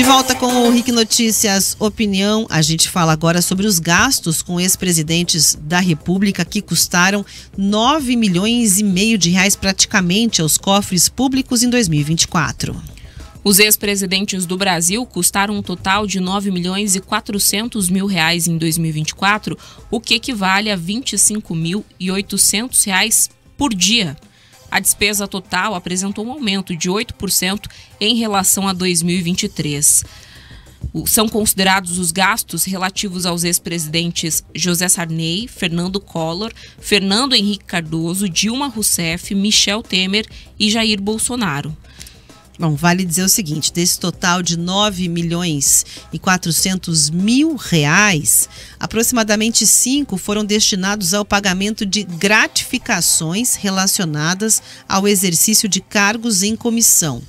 De volta com o RIC Notícias Opinião, a gente fala agora sobre os gastos com ex-presidentes da República que custaram 9,5 milhões de reais praticamente aos cofres públicos em 2024. Os ex-presidentes do Brasil custaram um total de 9.400 mil reais em 2024, o que equivale a R$ 25.800 por dia. A despesa total apresentou um aumento de 8% em relação a 2023. São considerados os gastos relativos aos ex-presidentes José Sarney, Fernando Collor, Fernando Henrique Cardoso, Dilma Rousseff, Michel Temer e Jair Bolsonaro. Bom, vale dizer o seguinte, desse total de 9.400 mil reais, aproximadamente 5 foram destinados ao pagamento de gratificações relacionadas ao exercício de cargos em comissão.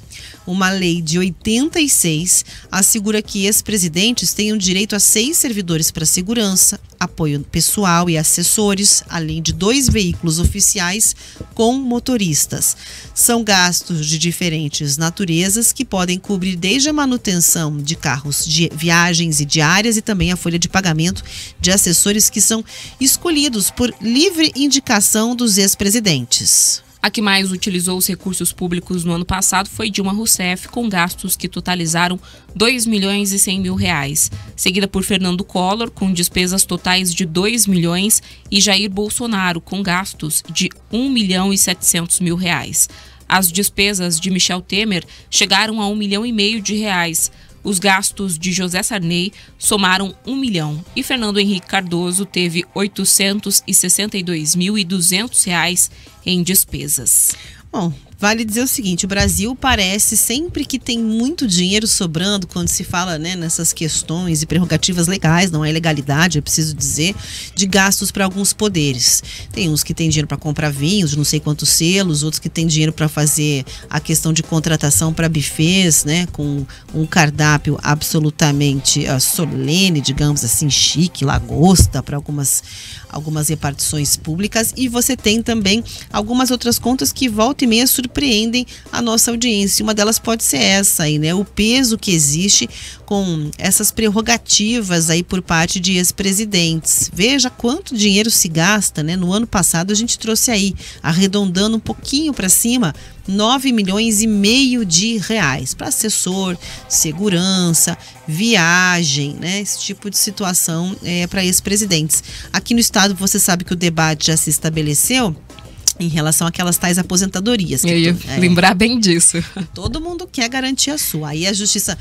Uma lei de 86 assegura que ex-presidentes tenham direito a 6 servidores para segurança, apoio pessoal e assessores, além de 2 veículos oficiais com motoristas. São gastos de diferentes naturezas que podem cobrir desde a manutenção de carros de viagens e diárias e também a folha de pagamento de assessores que são escolhidos por livre indicação dos ex-presidentes. A que mais utilizou os recursos públicos no ano passado foi Dilma Rousseff, com gastos que totalizaram R$ 2.100.000, seguida por Fernando Collor, com despesas totais de R$ 2 milhões, e Jair Bolsonaro, com gastos de R$ 1.700.000. As despesas de Michel Temer chegaram a R$ 1,5 milhão. Os gastos de José Sarney somaram 1 milhão e Fernando Henrique Cardoso teve R$ 862.200 em despesas. Bom, vale dizer o seguinte, o Brasil parece sempre que tem muito dinheiro sobrando quando se fala, né, nessas questões e prerrogativas legais, não é ilegalidade, é preciso dizer, de gastos para alguns poderes. Tem uns que têm dinheiro para comprar vinhos, não sei quantos selos, outros que têm dinheiro para fazer a questão de contratação para buffets, né, com um cardápio absolutamente solene, digamos assim, chique, lagosta para algumas repartições públicas, e você tem também algumas outras contas que volta e meia surpreendem a nossa audiência. Uma delas pode ser essa aí, né? O peso que existe com essas prerrogativas aí por parte de ex-presidentes. Veja quanto dinheiro se gasta, né? No ano passado a gente trouxe aí, arredondando um pouquinho para cima, 9,5 milhões de reais para assessor, segurança, viagem, né? Esse tipo de situação para ex-presidentes. Aqui no estado você sabe que o debate já se estabeleceu em relação àquelas tais aposentadorias. Eu ia lembrar bem disso. Todo mundo quer garantir a sua. Aí a justiça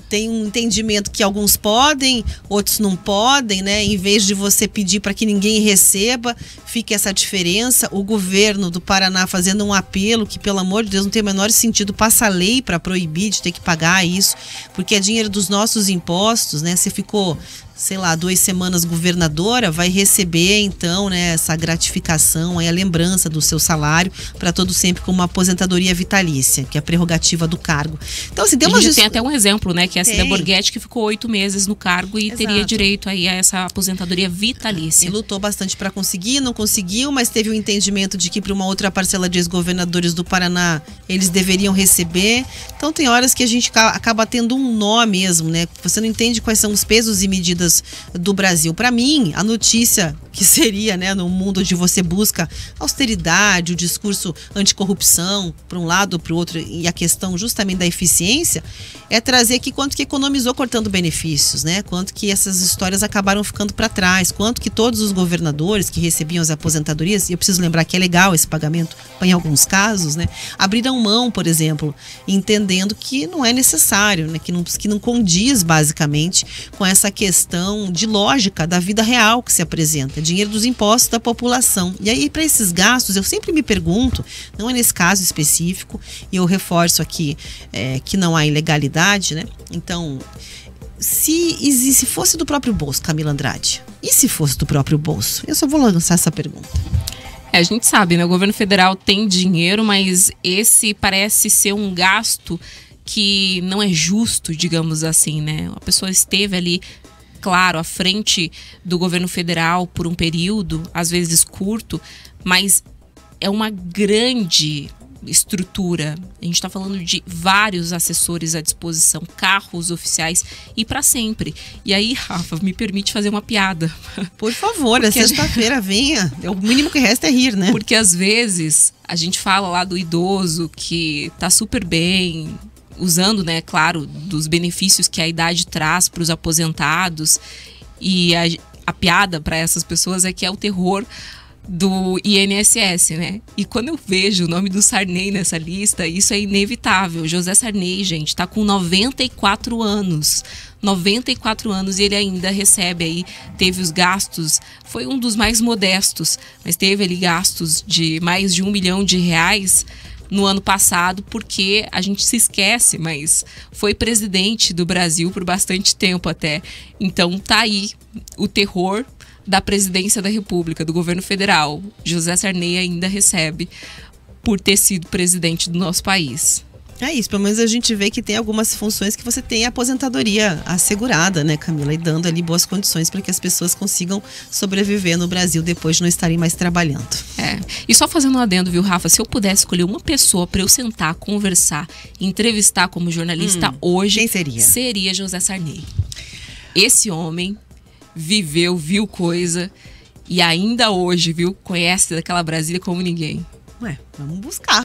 tem um entendimento que alguns podem, outros não podem, né? Em vez de você pedir para que ninguém receba, fique essa diferença. O governo do Paraná fazendo um apelo que, pelo amor de Deus, não tem o menor sentido, passa a lei para proibir de ter que pagar isso, porque é dinheiro dos nossos impostos, né? Você ficou, sei lá, 2 semanas governadora, vai receber então, né, essa gratificação, aí a lembrança do seu salário para todo sempre, como uma aposentadoria vitalícia, que é a prerrogativa do cargo. Então, assim, tem até um exemplo, né, que é a Cida Borghetti, que ficou 8 meses no cargo e teria direito aí a essa aposentadoria vitalícia. E lutou bastante para conseguir, não conseguiu, mas teve o entendimento de que para uma outra parcela de ex-governadores do Paraná eles deveriam receber. Então tem horas que a gente acaba tendo um nó mesmo, né? Você não entende quais são os pesos e medidas do Brasil. Para mim, a notícia que seria, né, no mundo onde você busca austeridade, o discurso anticorrupção, para um lado ou para o outro, e a questão justamente da eficiência, é trazer aqui quanto que economizou cortando benefícios, né? Quanto que essas histórias acabaram ficando para trás, quanto que todos os governadores que recebiam as aposentadorias, e eu preciso lembrar que é legal esse pagamento em alguns casos, né, abriram mão, por exemplo, entendendo que não é necessário, né, que não condiz basicamente com essa questão de lógica da vida real que se apresenta, dinheiro dos impostos da população. E aí, para esses gastos, eu sempre me pergunto, não é nesse caso específico, e eu reforço aqui que não há ilegalidade, né? Então, se fosse do próprio bolso, Camila Andrade, e se fosse do próprio bolso? Eu só vou lançar essa pergunta. A gente sabe, né? O governo federal tem dinheiro, mas esse parece ser um gasto que não é justo, digamos assim, né? A pessoa esteve ali, claro, à frente do governo federal por um período, às vezes curto, mas é uma grande estrutura. A gente está falando de vários assessores à disposição, carros oficiais e para sempre. E aí, Rafa, me permite fazer uma piada. Por favor, é sexta-feira, venha. O mínimo que resta é rir, né? Porque às vezes a gente fala lá do idoso que tá super bem, usando, né, claro, dos benefícios que a idade traz para os aposentados. E a piada para essas pessoas é que é o terror do INSS, né? E quando eu vejo o nome do Sarney nessa lista, isso é inevitável. José Sarney, gente, tá com 94 anos. 94 anos e ele ainda recebe aí, teve os gastos, foi um dos mais modestos, mas teve ali gastos de mais de R$1 milhão no ano passado, porque a gente se esquece, mas foi presidente do Brasil por bastante tempo até. Então tá aí o terror da presidência da República, do governo federal. José Sarney ainda recebe por ter sido presidente do nosso país. É isso, pelo menos a gente vê que tem algumas funções que você tem a aposentadoria assegurada, né, Camila? E dando ali boas condições para que as pessoas consigam sobreviver no Brasil depois de não estarem mais trabalhando. E só fazendo um adendo, viu, Rafa? Se eu pudesse escolher uma pessoa para eu sentar, conversar, entrevistar como jornalista hoje, quem seria? Seria José Sarney. Esse homem viveu, viu coisa e ainda hoje, viu, conhece daquela Brasília como ninguém. Vamos buscar.